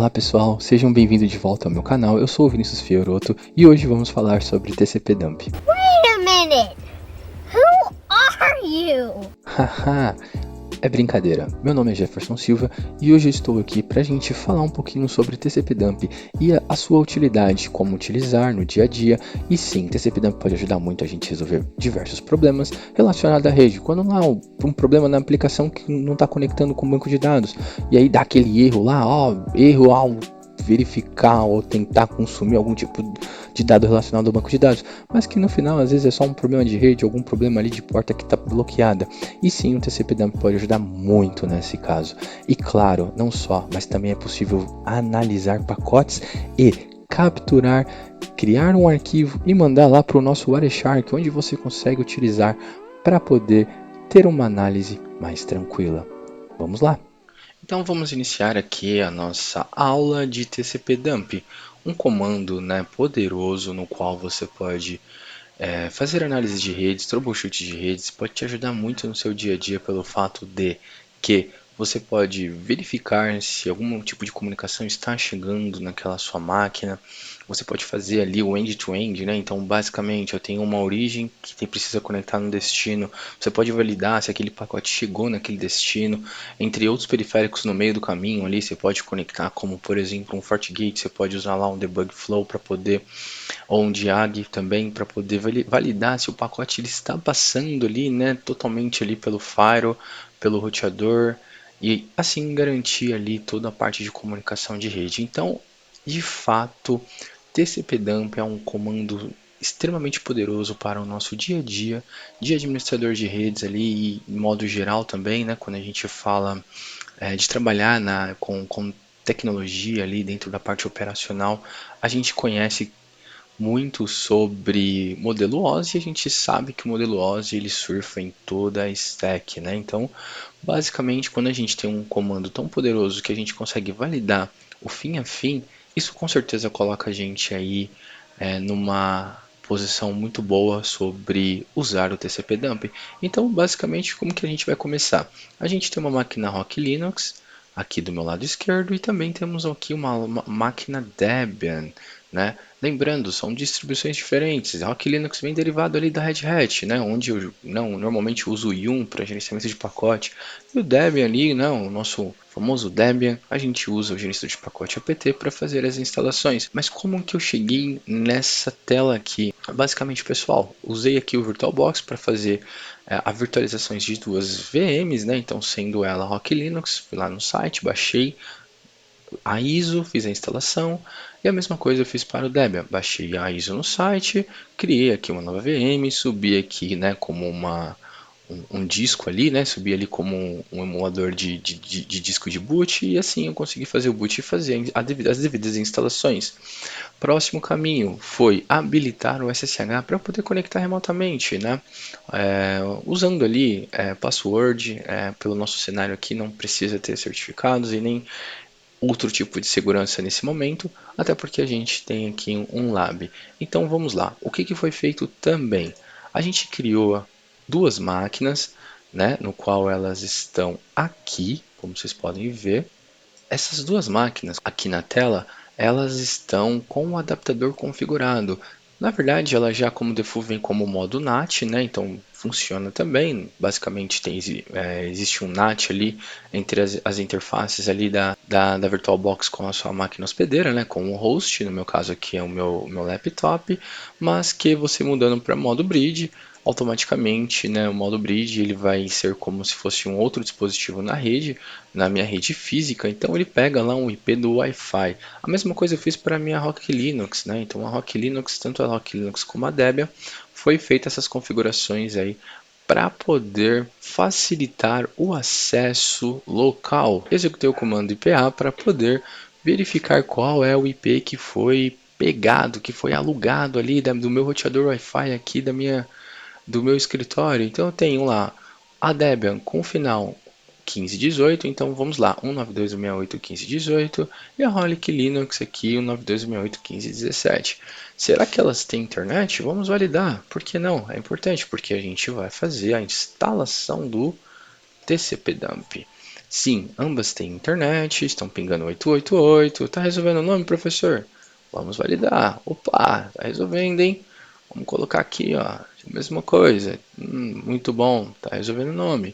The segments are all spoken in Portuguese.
Olá pessoal, sejam bem-vindos de volta ao meu canal, eu sou o Vinícius Fioroto e hoje vamos falar sobre TCP/Dump. Wait a minute! Who are you? Haha, é brincadeira, meu nome é Jefferson Silva e hoje eu estou aqui para a gente falar um pouquinho sobre TCP/Dump e a sua utilidade, como utilizar no dia a dia. E sim, TCP/Dump pode ajudar muito a gente a resolver diversos problemas relacionados à rede. Quando lá um problema na aplicação que não está conectando com o banco de dados e aí dá aquele erro lá, erro ao verificar ou tentar consumir algum tipo de dado relacionado ao banco de dados, mas que no final às vezes é só um problema de rede, algum problema ali de porta que está bloqueada. E sim, o TCP/Dump pode ajudar muito nesse caso. E claro, não só, mas também é possível analisar pacotes e capturar, criar um arquivo e mandar lá para o nosso Wireshark, onde você consegue utilizar para poder ter uma análise mais tranquila. Vamos lá! Então vamos iniciar aqui a nossa aula de TCP/Dump, um comando, poderoso no qual você pode fazer análise de redes, troubleshoot de redes, pode te ajudar muito no seu dia a dia pelo fato de que você pode verificar se algum tipo de comunicação está chegando naquela sua máquina. Você pode fazer ali o end-to-end, então basicamente eu tenho uma origem que precisa conectar no destino. Você pode validar se aquele pacote chegou naquele destino, entre outros periféricos no meio do caminho ali. Você pode conectar, como por exemplo um FortiGate. Você pode usar lá um debug flow para poder, ou um diag também, para poder validar se o pacote ele está passando ali, totalmente ali pelo firewall, pelo roteador, e assim garantir ali toda a parte de comunicação de rede. Então, de fato, TCP/Dump é um comando extremamente poderoso para o nosso dia a dia de administrador de redes ali, e em modo geral também, quando a gente fala de trabalhar com tecnologia ali dentro da parte operacional. A gente conhece muito sobre modelo OSI, e a gente sabe que o modelo OSI ele surfa em toda a stack, Então, basicamente, quando a gente tem um comando tão poderoso que a gente consegue validar o fim a fim, isso com certeza coloca a gente aí numa posição muito boa sobre usar o TCP/Dump. Então, basicamente, como que a gente vai começar? A gente tem uma máquina Rock Linux aqui do meu lado esquerdo e também temos aqui uma máquina Debian, Lembrando, são distribuições diferentes. Rock Linux vem derivado ali da Red Hat, onde eu normalmente uso o Yum para gerenciamento de pacote. E o Debian ali, o nosso famoso Debian, a gente usa o gerenciador de pacote apt para fazer as instalações. Mas como que eu cheguei nessa tela aqui? Basicamente, pessoal, usei aqui o VirtualBox para fazer a virtualizações de duas VMs, Então, sendo ela Rock Linux, fui lá no site, baixei a ISO, fiz a instalação, e a mesma coisa eu fiz para o Debian. Baixei a ISO no site, criei aqui uma nova VM, subi aqui como um disco ali, subi ali como um emulador de disco de boot, e assim eu consegui fazer o boot e fazer as devidas instalações. Próximo caminho foi habilitar o SSH para poder conectar remotamente, usando ali password. Pelo nosso cenário aqui não precisa ter certificados e nem outro tipo de segurança nesse momento, até porque a gente tem aqui um lab. Então vamos lá, o que foi feito também? A gente criou duas máquinas, no qual elas estão aqui, como vocês podem ver. Essas duas máquinas aqui na tela, elas estão com o adaptador configurado. Na verdade, ela já como default vem como modo NAT, então funciona também. Basicamente existe um NAT ali entre as interfaces ali da VirtualBox com a sua máquina hospedeira, com o host, no meu caso aqui é o meu laptop, mas que você mudando para modo bridge, automaticamente, o modo bridge ele vai ser como se fosse um outro dispositivo na rede, na minha rede física, então ele pega lá um IP do Wi-Fi. A mesma coisa eu fiz para a minha Rock Linux, então a Rock Linux, tanto a Rock Linux como a Debian, foi feita essas configurações aí para poder facilitar o acesso local. Executei o comando IPA para poder verificar qual é o IP que foi pegado, que foi alugado ali do meu roteador Wi-Fi aqui do meu escritório. Então eu tenho lá a Debian com o final 1518, então vamos lá, 192.168.15.18 e a Rock Linux aqui, 192.168.15.17. Será que elas têm internet? Vamos validar. Por que não? É importante porque a gente vai fazer a instalação do TCP/Dump. Sim, ambas têm internet, estão pingando 888. Tá resolvendo o nome, professor? Vamos validar. Opa, tá resolvendo, hein? Vamos colocar aqui, ó, mesma coisa. Muito bom, tá resolvendo o nome.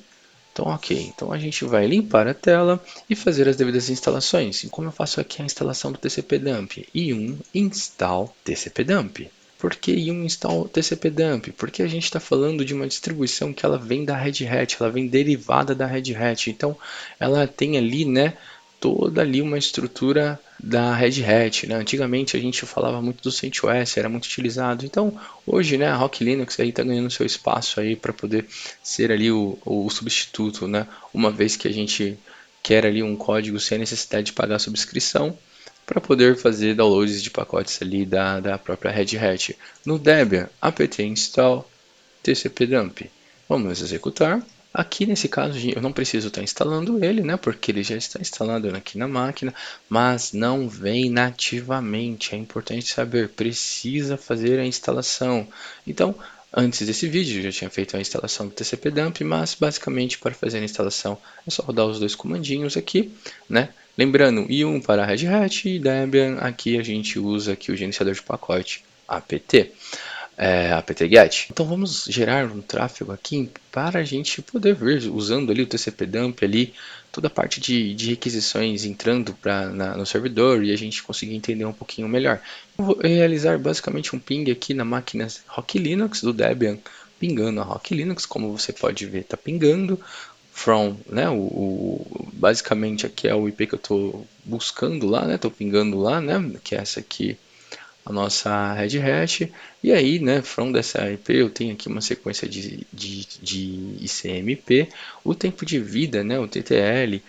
Então, ok. Então a gente vai limpar a tela e fazer as devidas instalações. E como eu faço aqui a instalação do TCP/Dump? I1 install TCP/Dump. Por que I1 install TCP/Dump? Porque a gente está falando de uma distribuição que ela vem da Red Hat, ela vem derivada da Red Hat. Então, ela tem ali, né, toda ali uma estrutura da Red Hat, né? Antigamente a gente falava muito do CentOS, era muito utilizado. Então, hoje, né, a Rock Linux aí está ganhando seu espaço aí para poder ser ali o substituto, né? Uma vez que a gente quer ali um código sem a necessidade de pagar a subscrição, para poder fazer downloads de pacotes ali da própria Red Hat. No Debian, apt install tcpdump. Vamos executar. Aqui nesse caso eu não preciso estar instalando ele, né, porque ele já está instalado aqui na máquina, mas não vem nativamente. É importante saber, precisa fazer a instalação. Então, antes desse vídeo eu já tinha feito a instalação do tcpdump, mas basicamente para fazer a instalação é só rodar os dois comandinhos aqui, né? Lembrando, i1 para Red Hat e Debian, aqui a gente usa aqui o gerenciador de pacote apt, apt-get. Então vamos gerar um tráfego aqui para a gente poder ver, usando ali o tcpdump ali, toda a parte de requisições entrando no servidor e a gente conseguir entender um pouquinho melhor. Eu vou realizar basicamente um ping aqui na máquina Rock Linux do Debian, pingando a Rock Linux, como você pode ver, está pingando from, né, basicamente aqui é o IP que eu estou buscando lá, né, estou pingando lá, né, que é essa aqui, a nossa Red Hat, e aí, né, from dessa IP eu tenho aqui uma sequência de ICMP, o tempo de vida, né, o TTL.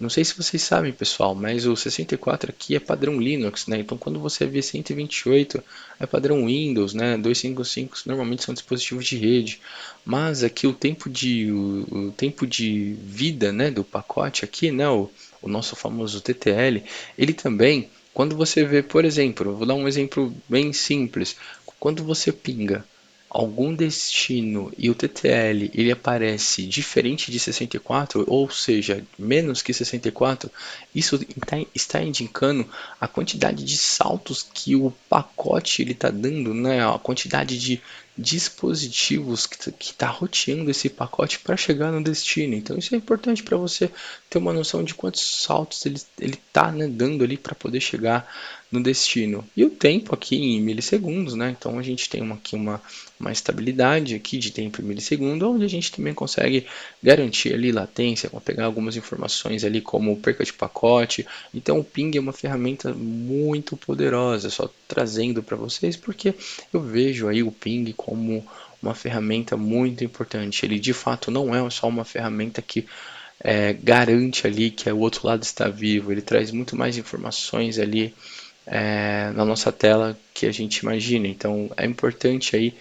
Não sei se vocês sabem, pessoal, mas o 64 aqui é padrão Linux, né? Então, quando você vê 128 é padrão Windows, né? 255 normalmente são dispositivos de rede, mas aqui o tempo de vida, né, do pacote aqui, né, o nosso famoso TTL, ele também, quando você vê, por exemplo, eu vou dar um exemplo bem simples, quando você pinga algum destino e o TTL ele aparece diferente de 64, ou seja, menos que 64, isso está indicando a quantidade de saltos que o pacote ele está dando, né? A quantidade de dispositivos que está roteando esse pacote para chegar no destino. Então isso é importante para você ter uma noção de quantos saltos ele está, né, dando ali para poder chegar no destino. E o tempo aqui em milissegundos, né? Então a gente tem aqui uma estabilidade aqui de tempo em milissegundo, onde a gente também consegue garantir ali latência, pegar algumas informações ali como perca de pacote. Então o ping é uma ferramenta muito poderosa, só trazendo para vocês porque eu vejo aí o ping como uma ferramenta muito importante. Ele de fato não é só uma ferramenta que garante ali que o outro lado está vivo, ele traz muito mais informações ali na nossa tela que a gente imagina. Então é importante aí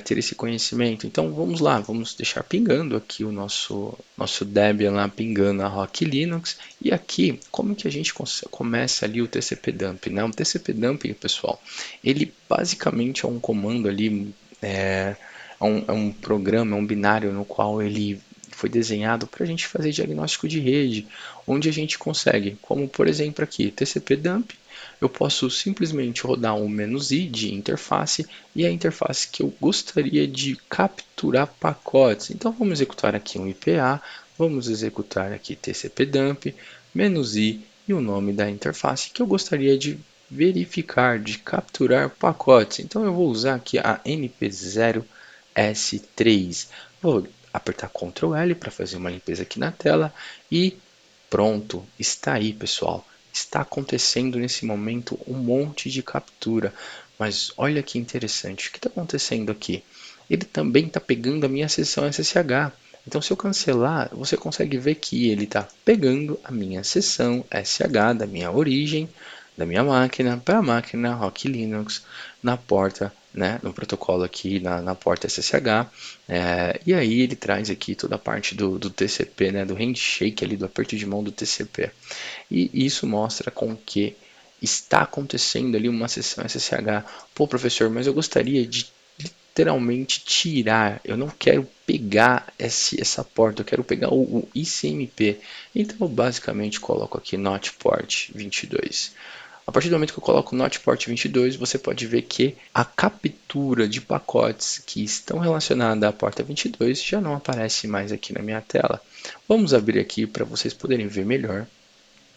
ter esse conhecimento. Então vamos lá, vamos deixar pingando aqui o nosso Debian lá pingando a Rock Linux. E aqui, como que a gente começa ali o TCP/Dump, né? O TCP/Dump, pessoal, ele basicamente é um comando ali, é um programa, é um binário no qual ele foi desenhado para a gente fazer diagnóstico de rede, onde a gente consegue, como por exemplo aqui, TCP/Dump, eu posso simplesmente rodar um "-i" de interface e a interface que eu gostaria de capturar pacotes. Então vamos executar aqui um IPA, vamos executar aqui TCP/Dump, "-i" e o nome da interface que eu gostaria de verificar, de capturar pacotes. Então eu vou usar aqui a NP0S3. Vou apertar Ctrl L para fazer uma limpeza aqui na tela e pronto, está aí, pessoal. Está acontecendo nesse momento um monte de captura. Mas olha que interessante, o que está acontecendo aqui? Ele também está pegando a minha sessão SSH. Então, se eu cancelar, você consegue ver que ele está pegando a minha sessão SH da minha origem, da minha máquina, para a máquina Rock Linux, na porta, né, no protocolo aqui, na porta SSH. E aí ele traz aqui toda a parte do TCP, né, do handshake ali, do aperto de mão do TCP. E isso mostra com que está acontecendo ali uma sessão SSH. Pô, professor, mas eu gostaria de literalmente tirar, eu não quero pegar essa porta, eu quero pegar o ICMP. Então eu basicamente coloco aqui Not Port 22. A partir do momento que eu coloco Not Port 22, você pode ver que a captura de pacotes que estão relacionados à porta 22 já não aparece mais aqui na minha tela. Vamos abrir aqui para vocês poderem ver melhor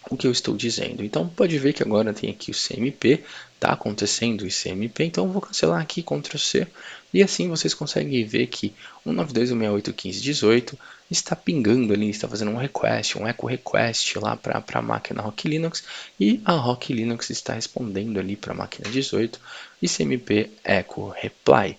o que eu estou dizendo. Então pode ver que agora tem aqui o CMP, está acontecendo o CMP, então eu vou cancelar aqui Ctrl C e assim vocês conseguem ver que 192.168.15.18 está pingando ali, está fazendo um request, um echo request lá para a máquina Rock Linux e a Rock Linux está respondendo ali para a máquina 18 e CMP echo reply.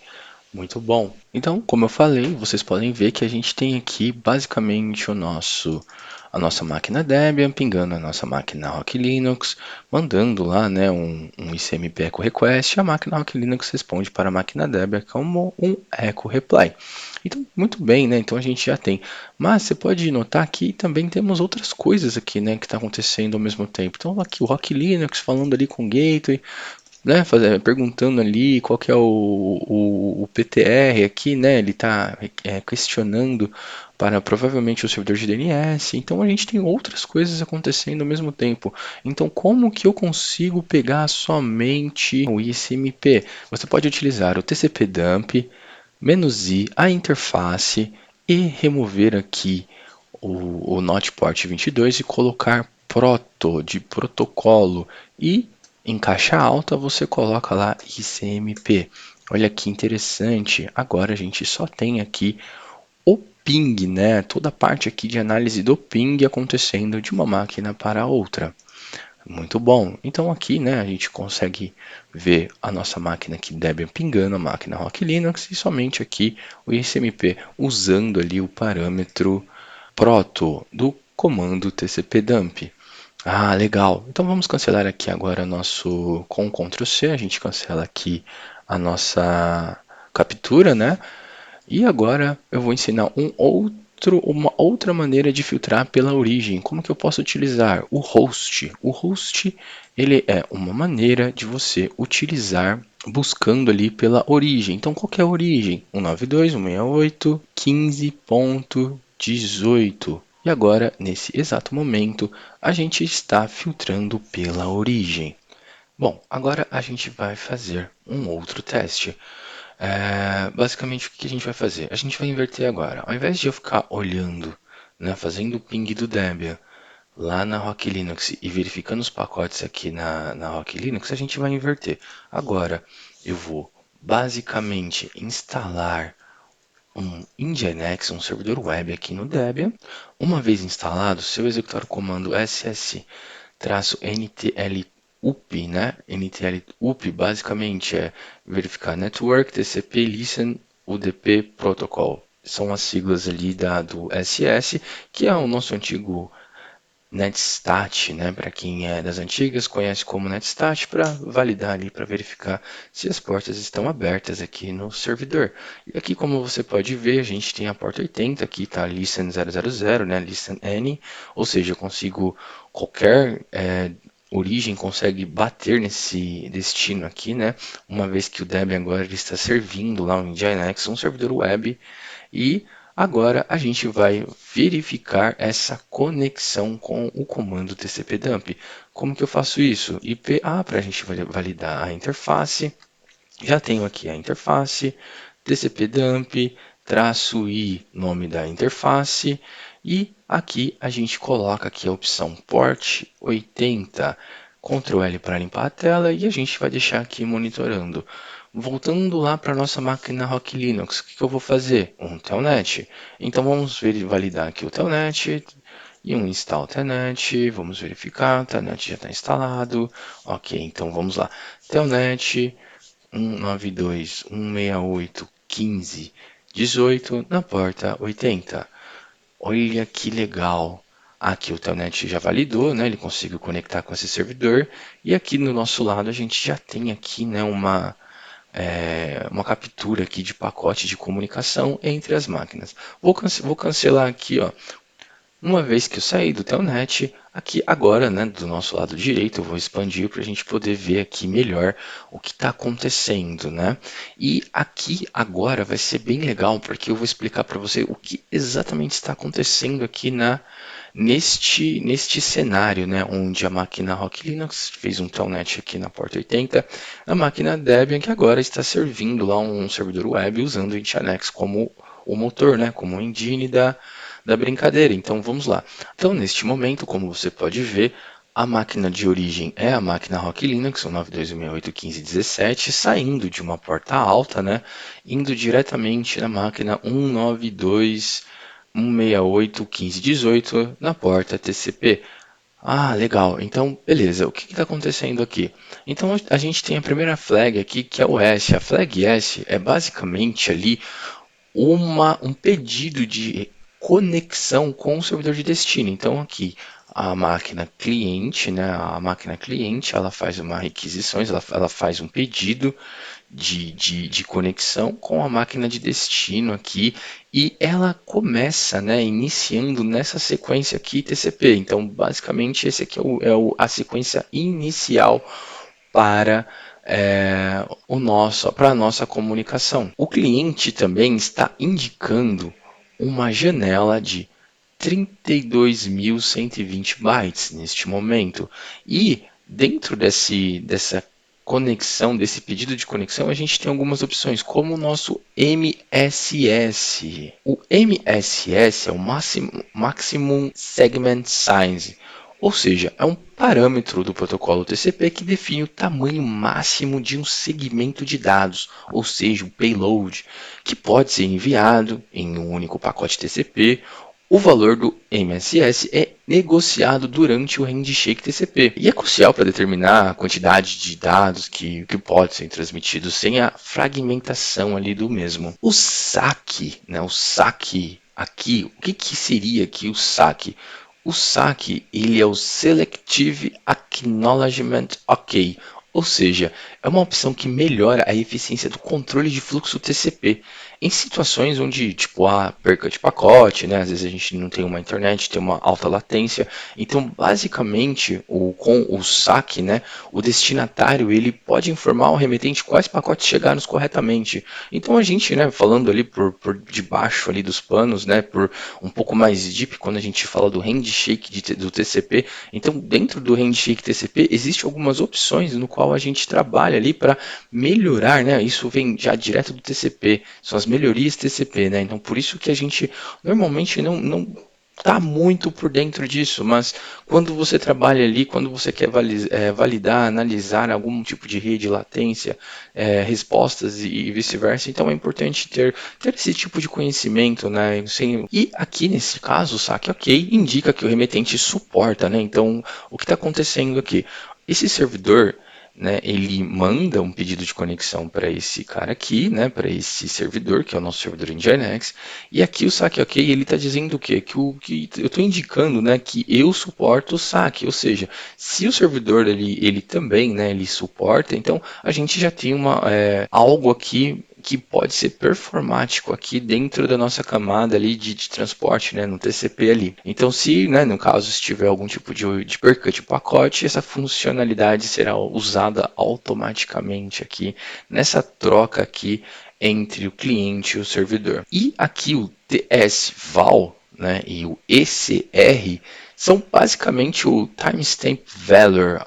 Muito bom. Então, como eu falei, vocês podem ver que a gente tem aqui basicamente a nossa máquina Debian pingando a nossa máquina Rock Linux, mandando lá, né, um ICMP echo request, e a máquina Rock Linux responde para a máquina Debian como um echo reply. Então, muito bem, né? Então a gente já tem. Mas você pode notar que também temos outras coisas aqui, né, que está acontecendo ao mesmo tempo. Então, aqui o Rock Linux falando ali com o Gateway, né, perguntando ali qual que é o PTR aqui, né, ele está questionando para provavelmente o servidor de DNS, então a gente tem outras coisas acontecendo ao mesmo tempo. Então como que eu consigo pegar somente o ICMP? Você pode utilizar o TCP-dump, "-i", a interface e remover aqui o Noteport 22 e colocar proto de protocolo e em caixa alta você coloca lá ICMP. Olha que interessante, agora a gente só tem aqui o ping, né? Toda a parte aqui de análise do ping acontecendo de uma máquina para outra. Muito bom. Então aqui, né, a gente consegue ver a nossa máquina aqui Debian pingando a máquina Rock Linux e somente aqui o ICMP usando ali o parâmetro proto do comando tcpdump. Ah, legal. Então vamos cancelar aqui agora nosso com Ctrl C, a gente cancela aqui a nossa captura, né? E agora eu vou ensinar uma outra maneira de filtrar pela origem. Como que eu posso utilizar o host? O host ele é uma maneira de você utilizar buscando ali pela origem. Então qual que é a origem? 192.168.15.18. E agora, nesse exato momento, a gente está filtrando pela origem. Bom, agora a gente vai fazer um outro teste. Basicamente, o que a gente vai fazer? A gente vai inverter agora. Ao invés de eu ficar olhando, né, fazendo o ping do Debian lá na Rock Linux e verificando os pacotes aqui na Rock Linux, a gente vai inverter. Agora, eu vou basicamente instalar um Nginx, um servidor web aqui no Debian. Uma vez instalado, se eu executar o comando ss-ntlup, né? ntlup basicamente é verificar Network, TCP, Listen, UDP Protocol. São as siglas ali do SS, que é o nosso antigo Netstat, né? Para quem é das antigas, conhece como Netstat, para validar ali, para verificar se as portas estão abertas aqui no servidor. E aqui, como você pode ver, a gente tem a porta 80, aqui está listen 000, né? Listen any, ou seja, eu consigo qualquer origem consegue bater nesse destino aqui, né? Uma vez que o Debian agora ele está servindo lá um Nginx, um servidor web, e agora a gente vai verificar essa conexão com o comando tcpdump. Como que eu faço isso? IPA para a gente validar a interface. Já tenho aqui a interface, tcpdump, -i, nome da interface. E aqui a gente coloca aqui a opção port 80. Ctrl L para limpar a tela e a gente vai deixar aqui monitorando. Voltando lá para a nossa máquina Rock Linux, o que eu vou fazer? Um telnet. Então vamos validar aqui o telnet e um install telnet. Vamos verificar, o telnet já está instalado. Ok, então vamos lá. Telnet 192.168.15.18 na porta 80. Olha que legal. Aqui o Telnet já validou, né? Ele conseguiu conectar com esse servidor. E aqui no nosso lado a gente já tem aqui, né, uma captura aqui de pacote de comunicação entre as máquinas. Vou cancelar aqui, ó, Uma vez que eu saí do Telnet, aqui agora, né, do nosso lado direito, eu vou expandir para a gente poder ver aqui melhor o que está acontecendo, né? E aqui agora vai ser bem legal, porque eu vou explicar para você o que exatamente está acontecendo aqui neste cenário, né, onde a máquina Rock Linux fez um telnet aqui na porta 80, a máquina Debian que agora está servindo lá um servidor web usando o Nginx como o motor, né, como o engine da brincadeira. Então vamos lá. Então neste momento, como você pode ver, a máquina de origem é a máquina Rock Linux, o 92.168.15.17, saindo de uma porta alta, né, indo diretamente na máquina 192.168.15.18 na porta TCP. Ah, legal. Então, beleza. O que está acontecendo aqui? Então, a gente tem a primeira flag aqui, que é o S. A flag S é basicamente ali um pedido de conexão com o servidor de destino. Então aqui a máquina cliente, né, a máquina cliente, ela faz uma requisição, ela faz um pedido de conexão com a máquina de destino aqui e ela começa, né, iniciando nessa sequência aqui TCP. Então basicamente esse aqui a sequência inicial para para a nossa comunicação. O cliente também está indicando uma janela de 32.120 bytes neste momento. E dentro dessa conexão, desse pedido de conexão, a gente tem algumas opções, como o nosso MSS. O MSS é o Maximum Segment Size, ou seja, é um parâmetro do protocolo TCP que define o tamanho máximo de um segmento de dados, ou seja, um payload, que pode ser enviado em um único pacote TCP. O valor do MSS é negociado durante o handshake TCP e é crucial para determinar a quantidade de dados que pode ser transmitido sem a fragmentação ali do mesmo. O SAC, né, o SAC aqui, o que seria aqui o SAC? O SAC ele é o Selective Acknowledgement OK, ou seja, é uma opção que melhora a eficiência do controle de fluxo TCP em situações onde tipo há perca de pacote, né? Às vezes a gente não tem uma internet, tem uma alta latência. Então, basicamente, com o SAC, né, o destinatário ele pode informar ao remetente quais pacotes chegaram corretamente. Então a gente, né, falando ali por debaixo ali dos panos, né, por um pouco mais deep quando a gente fala do handshake do TCP. Então, dentro do handshake TCP, existem algumas opções no qual a gente trabalha ali para melhorar, né? Isso vem já direto do TCP, são as melhorias TCP, né? Então, por isso que a gente normalmente não tá muito por dentro disso, mas quando você trabalha ali, quando você quer validar, analisar algum tipo de rede, latência, respostas e vice-versa, então é importante ter esse tipo de conhecimento, né? E aqui nesse caso, o SAC OK indica que o remetente suporta, né? Então, o que está acontecendo aqui? Esse servidor, né, ele manda um pedido de conexão para esse cara aqui, né, para esse servidor, que é o nosso servidor Nginx, e aqui o SAC OK, ele está dizendo o quê? Que eu estou indicando, né, que eu suporto o SAC, ou seja, se o servidor ele também, né, ele suporta, então a gente já tem algo aqui que pode ser performático aqui dentro da nossa camada ali de transporte, né, no TCP ali. Então, se, né, no caso, se tiver algum tipo de perca de pacote, essa funcionalidade será usada automaticamente aqui nessa troca aqui entre o cliente e o servidor. E aqui o TS-Val, né, e o ECR são basicamente o Timestamp Value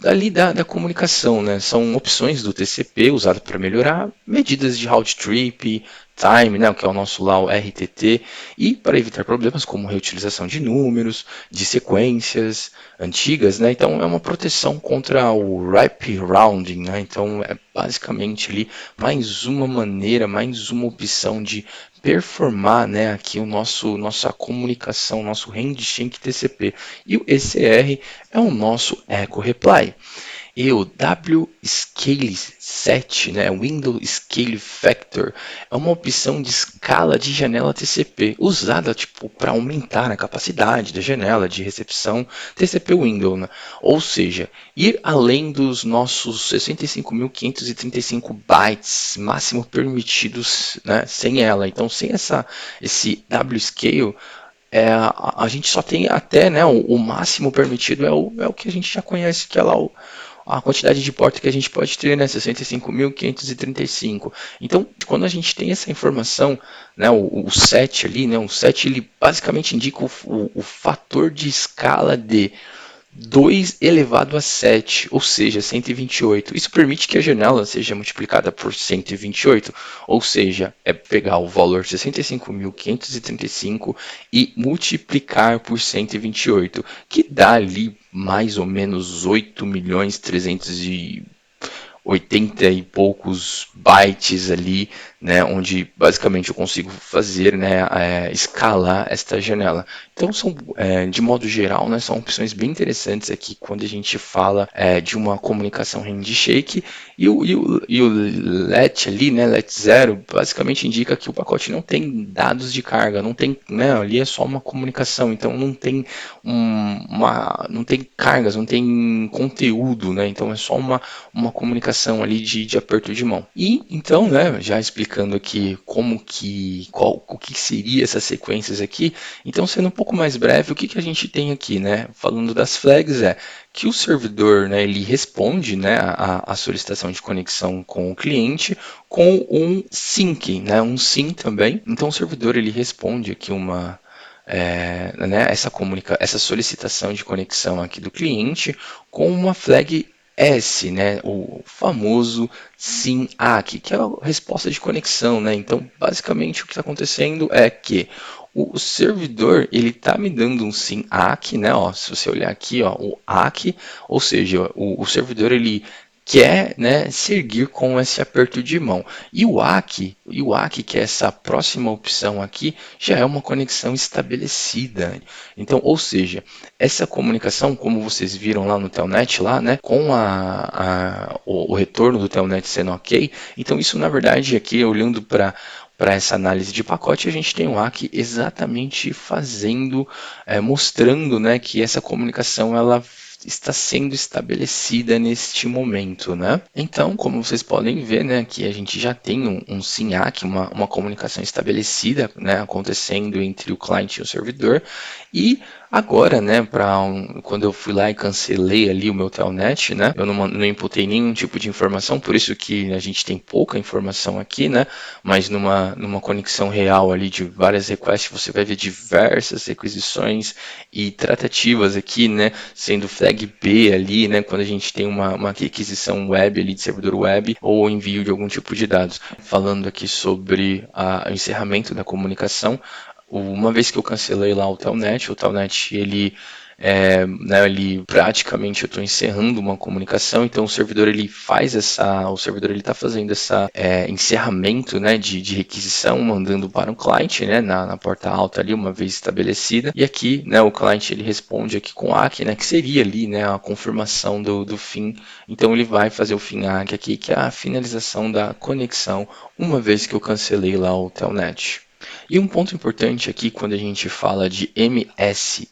ali da comunicação, né? São opções do TCP usadas para melhorar medidas de round trip, time, né? Que é o nosso lá, o RTT, e para evitar problemas como reutilização de números, de sequências antigas, né? Então é uma proteção contra o wraparounding, né? Então é basicamente ali mais uma maneira, mais uma opção de performar, né, aqui nossa comunicação, nosso handshake TCP. E o ECR é o nosso Echo Reply. E o WScale 7, né, Window Scale Factor, é uma opção de escala de janela TCP, usada tipo, para aumentar a capacidade da janela de recepção TCP Window, né? Ou seja, ir além dos nossos 65.535 bytes máximo permitidos, né, sem ela. Então, sem esse WScale, a gente só tem até, né, o máximo permitido é o que a gente já conhece, que é lá a quantidade de porta que a gente pode ter, né, 65.535. Então, quando a gente tem essa informação, né, o set ali, né, o set ele basicamente indica o fator de escala de 2 elevado a 7, ou seja, 128. Isso permite que a janela seja multiplicada por 128, ou seja, é pegar o valor 65.535 e multiplicar por 128, que dá ali mais ou menos 8.380 e poucos bytes ali, né, onde basicamente eu consigo fazer, né, escalar esta janela. Então são, de modo geral, né, são opções bem interessantes aqui quando a gente fala de uma comunicação handshake e o LET ali, né, LET 0, basicamente indica que o pacote não tem dados de carga, não tem, né, ali é só uma comunicação, então não tem não tem cargas, não tem conteúdo, né, então é só uma comunicação ali de aperto de mão. E então, né, já explicando aqui o que seria essas sequências aqui, então sendo um pouco mais breve, o que a gente tem aqui, né, falando das flags que o servidor, né, ele responde, né, a solicitação de conexão com o cliente com um sync, né, um SYN também. Então o servidor ele responde aqui né, essa solicitação de conexão aqui do cliente com uma flag S, né, o famoso SYN-ACK, que é a resposta de conexão, né? Então, basicamente, o que está acontecendo é que o servidor ele está me dando um SYN-ACK, né? Ó, se você olhar aqui, ó, o ACK, ou seja, o servidor ele quer, né, seguir com esse aperto de mão. E o ACK, que é essa próxima opção aqui, já é uma conexão estabelecida. Então, ou seja, essa comunicação, como vocês viram lá no Telnet, lá, né, com o retorno do Telnet sendo ok, então isso na verdade aqui, olhando para essa análise de pacote, a gente tem o ACK exatamente mostrando, né, que essa comunicação ela está sendo estabelecida neste momento, né? Então, como vocês podem ver, né, que a gente já tem um SYN-ACK, uma comunicação estabelecida, né, acontecendo entre o cliente e o servidor, e agora, né, quando eu fui lá e cancelei ali o meu telnet, né, eu não imputei nenhum tipo de informação, por isso que a gente tem pouca informação aqui, né, mas numa conexão real ali de várias requests, você vai ver diversas requisições e tratativas aqui, né, sendo flag P ali, né, quando a gente tem uma requisição web ali de servidor web ou envio de algum tipo de dados. Falando aqui sobre o encerramento da comunicação, uma vez que eu cancelei lá o Telnet né, ele praticamente eu estou encerrando uma comunicação, então o servidor ele está fazendo essa encerramento, né, de requisição, mandando para o cliente, né, na porta alta ali uma vez estabelecida, e aqui, né, o cliente ele responde aqui com ACK, né, que seria ali, né, a confirmação do fim, então ele vai fazer o fim ACK aqui, que é a finalização da conexão, uma vez que eu cancelei lá o Telnet. E um ponto importante aqui quando a gente fala de MSS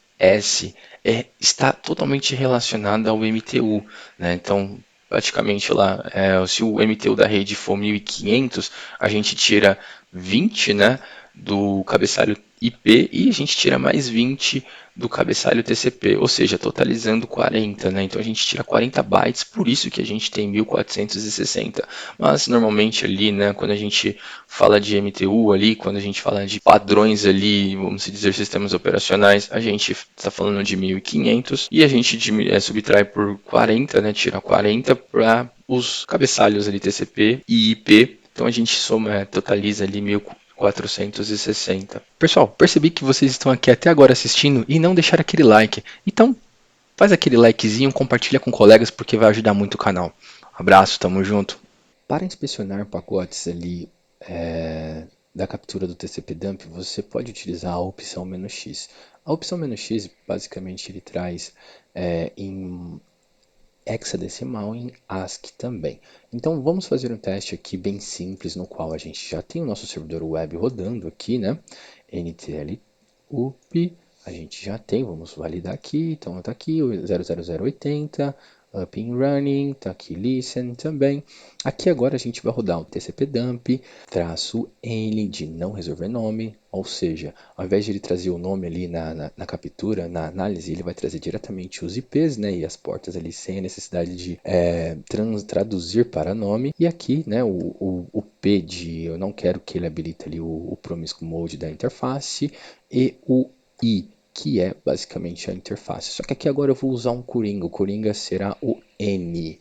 está totalmente relacionado ao MTU, né? Então, praticamente lá, se o MTU da rede for 1500, a gente tira 20, né, do cabeçalho IP e a gente tira mais 20 do cabeçalho TCP, ou seja, totalizando 40, né? Então a gente tira 40 bytes, por isso que a gente tem 1460. Mas normalmente ali, né, quando a gente fala de MTU ali, quando a gente fala de padrões ali, vamos dizer, sistemas operacionais, a gente está falando de 1500 e a gente subtrai por 40, né, tira 40 para os cabeçalhos ali TCP e IP, então a gente totaliza ali 1460. Pessoal, percebi que vocês estão aqui até agora assistindo e não deixaram aquele like. Então, faz aquele likezinho, compartilha com colegas porque vai ajudar muito o canal. Abraço, tamo junto. Para inspecionar pacotes ali da captura do TCP/dump, você pode utilizar a opção "-x". A opção "-x", basicamente, ele traz em hexadecimal e em ASCII também. Então vamos fazer um teste aqui bem simples, no qual a gente já tem o nosso servidor web rodando aqui, né? NTLUP, a gente já tem, vamos validar aqui, então está aqui o 00080, up and running, tá aqui listen também. Aqui agora a gente vai rodar o tcpdump -n de não resolver nome, ou seja, ao invés de ele trazer o nome ali na captura, na análise, ele vai trazer diretamente os IPs, né, e as portas ali sem a necessidade de traduzir para nome. E aqui, né, o P de eu não quero que ele habilite ali o Promiscu Mode da interface e o I, que é basicamente a interface. Só que aqui agora eu vou usar um Coringa. O Coringa será o N.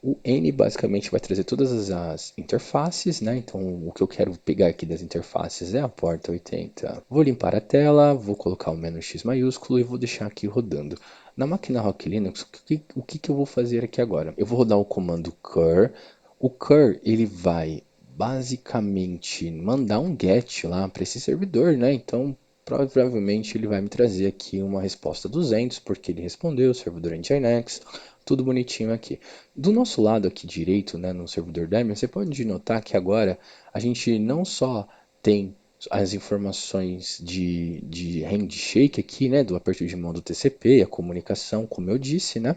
O N basicamente vai trazer todas as interfaces, né? Então o que eu quero pegar aqui das interfaces é a porta 80. Vou limpar a tela, vou colocar o "-x" maiúsculo e vou deixar aqui rodando. Na máquina Rock Linux, o que eu vou fazer aqui agora? Eu vou rodar o comando cur. O cur ele vai basicamente mandar um get lá para esse servidor, né? Então provavelmente ele vai me trazer aqui uma resposta 200, porque ele respondeu, servidor Nginx, tudo bonitinho aqui. Do nosso lado aqui direito, né, no servidor Debian, você pode notar que agora a gente não só tem as informações de handshake aqui, né, do aperto de mão do TCP, a comunicação, como eu disse, né,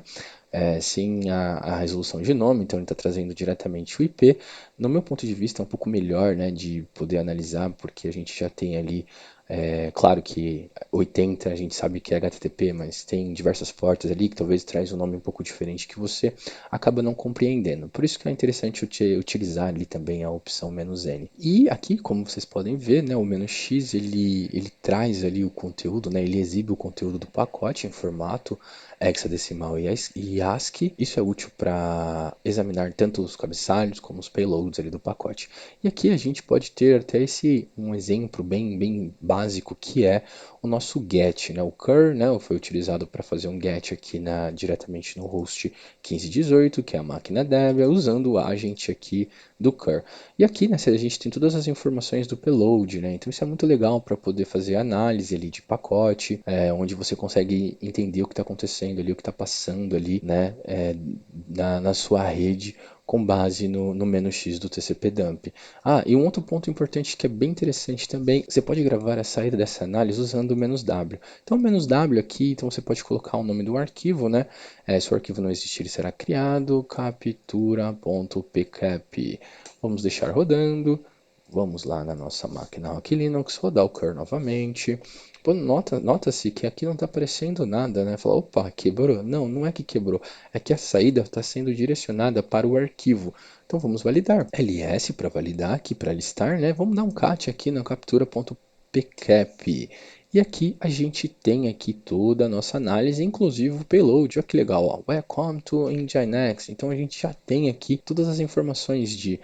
sem a resolução de nome, então ele está trazendo diretamente o IP. No meu ponto de vista é um pouco melhor, né, de poder analisar, porque a gente já tem ali, claro que 80 a gente sabe que é HTTP, mas tem diversas portas ali que talvez traz um nome um pouco diferente que você acaba não compreendendo. Por isso que é interessante utilizar ali também a opção "-n". E aqui, como vocês podem ver, né, o "-x" ele traz ali o conteúdo, né, ele exibe o conteúdo do pacote em formato hexadecimal e ASCII. Isso é útil para examinar tanto os cabeçalhos como os payloads ali do pacote. E aqui a gente pode ter até um exemplo bem básico, que é o nosso get, né? O cur, né, foi utilizado para fazer um get aqui diretamente no host 1518, que é a máquina Debian, usando o agent aqui do cur. E aqui, né, a gente tem todas as informações do payload, né? Então isso é muito legal para poder fazer análise ali de pacote, onde você consegue entender o que está acontecendo ali, o que está passando ali, né, na sua rede, com base no "-x" do tcpdump. E um outro ponto importante que é bem interessante também, você pode gravar a saída dessa análise usando o "-w". Então o "-w" aqui, então você pode colocar o nome do arquivo, né? Se o arquivo não existir, ele será criado, captura.pcap. Vamos deixar rodando. Vamos lá na nossa máquina Rock Linux, rodar o cur novamente. Nota-se que aqui não está aparecendo nada, né? Fala, opa, quebrou. Não, não é que quebrou. É que a saída está sendo direcionada para o arquivo. Então vamos validar. ls para validar aqui, para listar, né? Vamos dar um cat aqui na captura.pcap. E aqui a gente tem aqui toda a nossa análise, inclusive o payload. Olha que legal, ó. Welcome to Nginx. Então a gente já tem aqui todas as informações de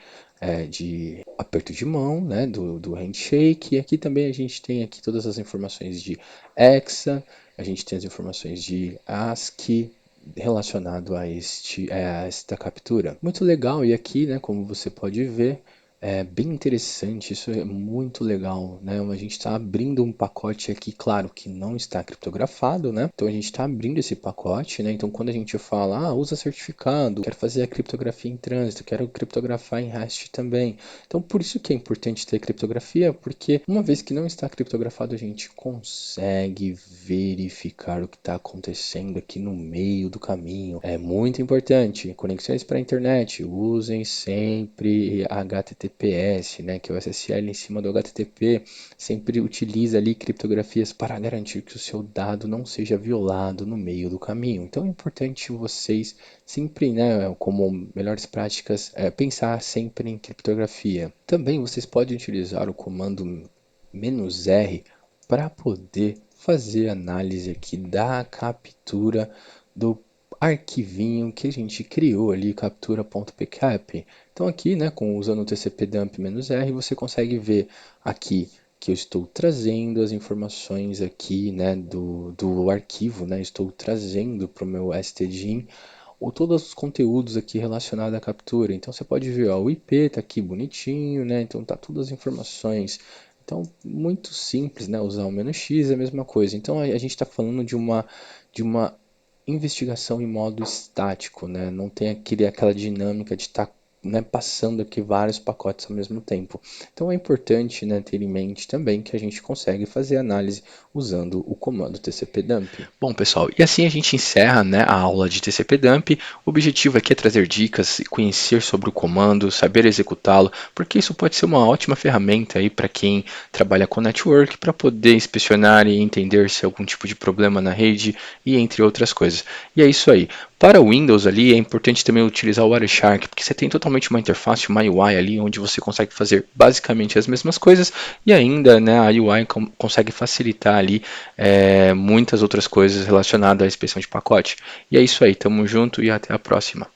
aperto de mão, né, do handshake. E aqui também a gente tem aqui todas as informações de hexa, a gente tem as informações de ASCII relacionado a esta captura. Muito legal, e aqui, né, como você pode ver, é bem interessante, isso é muito legal, né? A gente está abrindo um pacote aqui, claro que não está criptografado, né? Então a gente está abrindo esse pacote, né? Então quando a gente fala, usa certificado, quero fazer a criptografia em trânsito, quero criptografar em hash também. Então por isso que é importante ter criptografia, porque uma vez que não está criptografado, a gente consegue verificar o que está acontecendo aqui no meio do caminho. É muito importante. Conexões para a internet, usem sempre HTTPS, né, que é o SSL em cima do HTTP. Sempre utilize ali criptografias para garantir que o seu dado não seja violado no meio do caminho. Então é importante vocês sempre, né, como melhores práticas, pensar sempre em criptografia. Também vocês podem utilizar o comando "-r" para poder fazer análise aqui da captura do arquivinho que a gente criou ali, captura.pcap. Então aqui, né, usando o tcpdump-r, você consegue ver aqui que eu estou trazendo as informações aqui, né, do arquivo, né, estou trazendo para o meu stdin ou todos os conteúdos aqui relacionados à captura. Então você pode ver, ó, o IP está aqui bonitinho, né, então tá todas as informações. Então, muito simples, né, usar o "-x é a mesma coisa. Então a gente está falando de uma investigação em modo estático, né? Não tem aquela dinâmica de estar né, passando aqui vários pacotes ao mesmo tempo. Então é importante, né, ter em mente também que a gente consegue fazer análise usando o comando tcpdump. Bom, pessoal, e assim a gente encerra, né, a aula de tcpdump. O objetivo aqui é trazer dicas, conhecer sobre o comando, saber executá-lo, porque isso pode ser uma ótima ferramenta aí para quem trabalha com network, para poder inspecionar e entender se há algum tipo de problema na rede e entre outras coisas. E é isso aí. Para o Windows ali é importante também utilizar o Wireshark, porque você tem totalmente uma interface, uma UI ali, onde você consegue fazer basicamente as mesmas coisas e ainda, né, a UI consegue facilitar ali muitas outras coisas relacionadas à inspeção de pacote. E é isso aí, tamo junto e até a próxima.